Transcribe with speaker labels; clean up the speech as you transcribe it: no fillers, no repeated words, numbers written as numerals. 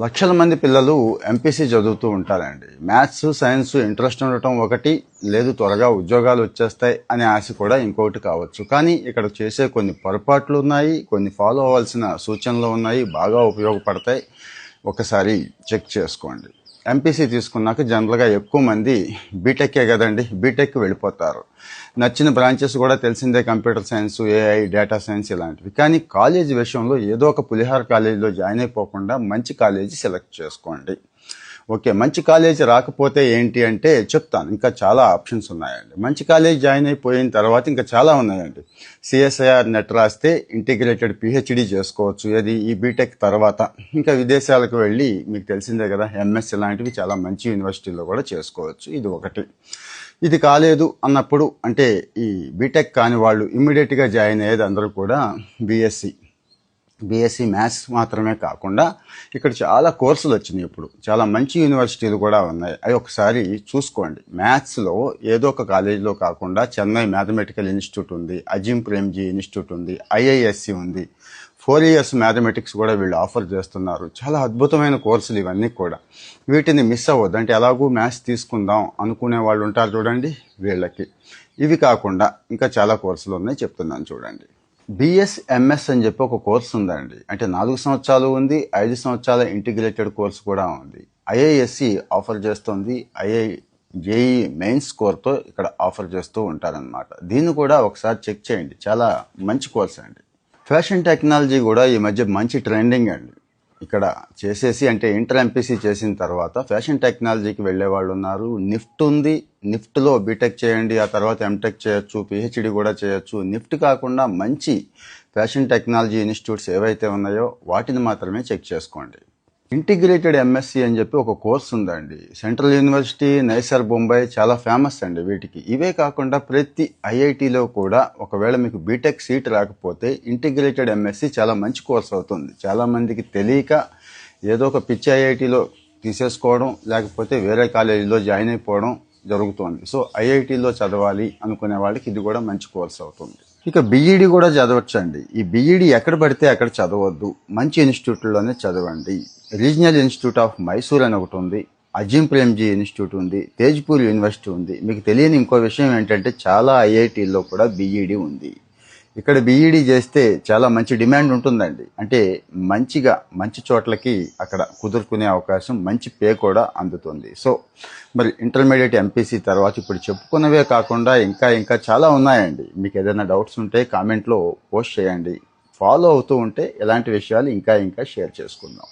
Speaker 1: లక్షల మంది పిల్లలు ఎంపీసీ చదువుతూ ఉంటారండి. మ్యాథ్స్, సైన్స్ ఇంట్రెస్ట్ ఉండటం ఒకటి, లేదు త్వరగా ఉద్యోగాలు వచ్చేస్తాయి అనే ఆశ కూడా ఇంకొకటి కావచ్చు. కానీ ఇక్కడ చేసే కొన్ని పొరపాట్లు ఉన్నాయి, కొన్ని ఫాలో అవ్వాల్సిన సూచనలు ఉన్నాయి, బాగా ఉపయోగపడతాయి. ఒకసారి చెక్ చేసుకోండి. ఎంపీసీ తీసుకున్నాక జనరల్గా ఎక్కువ మంది బీటెక్కే కదండి, బీటెక్కి వెళ్ళిపోతారు. నచ్చిన బ్రాంచెస్ కూడా తెలిసిందే, computer science, AI, data science ఇలాంటివి. కానీ కాలేజీ విషయంలో ఏదో ఒక పులిహార కాలేజీలో జాయిన్ అయిపోకుండా మంచి కాలేజీ సెలెక్ట్ చేసుకోండి. ఓకే, మంచి కాలేజీ రాకపోతే ఏంటి అంటే చెప్తాను. ఇంకా చాలా ఆప్షన్స్ ఉన్నాయండి. మంచి కాలేజీ జాయిన్ అయిపోయిన తర్వాత ఇంకా చాలా ఉన్నాయండి. సిఎస్ఐఆర్ నెట్ రాస్తే ఇంటిగ్రేటెడ్ పిహెచ్డి చేసుకోవచ్చు. ఏది ఈ బీటెక్ తర్వాత ఇంకా విదేశాలకు వెళ్ళి మీకు తెలిసిందే కదా, ఎంఎస్ ఇలాంటివి చాలా మంచి యూనివర్సిటీలో కూడా చేసుకోవచ్చు. ఇది ఒకటి. ఇది కాలేదు అన్నప్పుడు అంటే ఈ బీటెక్ కాని వాళ్ళు ఇమ్మీడియట్గా జాయిన్ అయ్యేది అందరూ కూడా బీఎస్సీ మ్యాథ్స్ మాత్రమే కాకుండా ఇక్కడ చాలా కోర్సులు వచ్చినాయి. ఇప్పుడు చాలా మంచి యూనివర్సిటీలు కూడా ఉన్నాయి. అవి ఒకసారి చూసుకోండి. మ్యాథ్స్లో ఏదో ఒక కాలేజీలో కాకుండా చెన్నై మ్యాథమెటికల్ ఇన్స్టిట్యూట్ ఉంది, అజిమ్ ప్రేమ్జీ ఇన్స్టిట్యూట్ ఉంది, ఐఐఎస్సి ఉంది. 4 years మ్యాథమెటిక్స్ కూడా వీళ్ళు ఆఫర్ చేస్తున్నారు. చాలా అద్భుతమైన కోర్సులు ఇవన్నీ కూడా. వీటిని మిస్ అవ్వద్దు. అంటే ఎలాగూ మ్యాథ్స్ తీసుకుందాం అనుకునే వాళ్ళు ఉంటారు చూడండి, వీళ్ళకి. ఇవి కాకుండా ఇంకా చాలా కోర్సులు ఉన్నాయి, చెప్తున్నాను చూడండి. బిఎస్ఎంఎస్ అని చెప్పి ఒక కోర్సు ఉందండి. అంటే 4 సంవత్సరాలు ఉంది, 5 సంవత్సరాల ఇంటిగ్రేటెడ్ కోర్సు కూడా ఉంది. ఐఐఎస్సి ఆఫర్ చేస్తుంది, జేఈ మెయిన్ స్కోర్తో ఇక్కడ ఆఫర్ చేస్తూ ఉంటారనమాట. దీన్ని కూడా ఒకసారి చెక్ చేయండి, చాలా మంచి కోర్స్ అండి. ఫ్యాషన్ టెక్నాలజీ కూడా ఈ మధ్య మంచి ట్రెండింగ్ అండి. ఇక్కడ చేసేసి అంటే ఇంటర్ ఎంపీసీ చేసిన తర్వాత ఫ్యాషన్ టెక్నాలజీకి వెళ్ళే వాళ్ళు ఉన్నారు. నిఫ్ట్ ఉంది, నిఫ్ట్లో బీటెక్ చేయండి, ఆ తర్వాత ఎంటెక్ చేయొచ్చు, పిహెచ్డి కూడా చేయొచ్చు. నిఫ్ట్ కాకుండా మంచి ఫ్యాషన్ టెక్నాలజీ ఇన్స్టిట్యూట్స్ ఏవైతే ఉన్నాయో వాటిని మాత్రమే చెక్ చేసుకోండి. ఇంటిగ్రేటెడ్ ఎంఎస్సి అని చెప్పి ఒక కోర్స్ ఉందండి. సెంట్రల్ యూనివర్సిటీ, నైసర్, బొంబాయి చాలా ఫేమస్ అండి వీటికి. ఇవే కాకుండా ప్రతి ఐఐటీలో కూడా ఒకవేళ మీకు బీటెక్ సీట్ రాకపోతే ఇంటిగ్రేటెడ్ ఎంఎస్సి చాలా మంచి కోర్స్ అవుతుంది. చాలామందికి తెలియక ఏదో ఒక పిచ్చి ఐఐటీలో తీసేసుకోవడం, లేకపోతే వేరే కాలేజీలో జాయిన్ అయిపోవడం జరుగుతుంది. సో ఐఐటీలో చదవాలి అనుకునే వాళ్ళకి ఇది కూడా మంచి కోర్స్ అవుతుంది. ఇక బీఈడి కూడా చదవచ్చండి. ఈ బీఈడి ఎక్కడ పడితే అక్కడ చదవద్దు, మంచి ఇన్స్టిట్యూట్లోనే చదవండి. రీజనల్ ఇన్స్టిట్యూట్ ఆఫ్ మైసూర్ అని ఒకటి ఉంది, అజిమ్ ప్రేమ్జీ ఇన్స్టిట్యూట్ ఉంది, తేజ్పూర్ యూనివర్సిటీ ఉంది. మీకు తెలియని ఇంకో విషయం ఏంటంటే చాలా ఐఐటీల్లో కూడా బీఈడి ఉంది. ఇక్కడ బీఈడి చేస్తే చాలా మంచి డిమాండ్ ఉంటుందండి. అంటే మంచి చోట్లకి అక్కడ కుదురుకునే అవకాశం, మంచి పే కూడా అందుతుంది. సో మరి ఇంటర్మీడియట్ ఎంపీసీ తర్వాత ఇప్పుడు చెప్పుకున్నవే కాకుండా ఇంకా చాలా ఉన్నాయండి. మీకు ఏదైనా డౌట్స్ ఉంటే కామెంట్లో పోస్ట్ చేయండి. ఫాలో అవుతూ ఉంటే ఇలాంటి విషయాలు ఇంకా షేర్ చేసుకుందాం.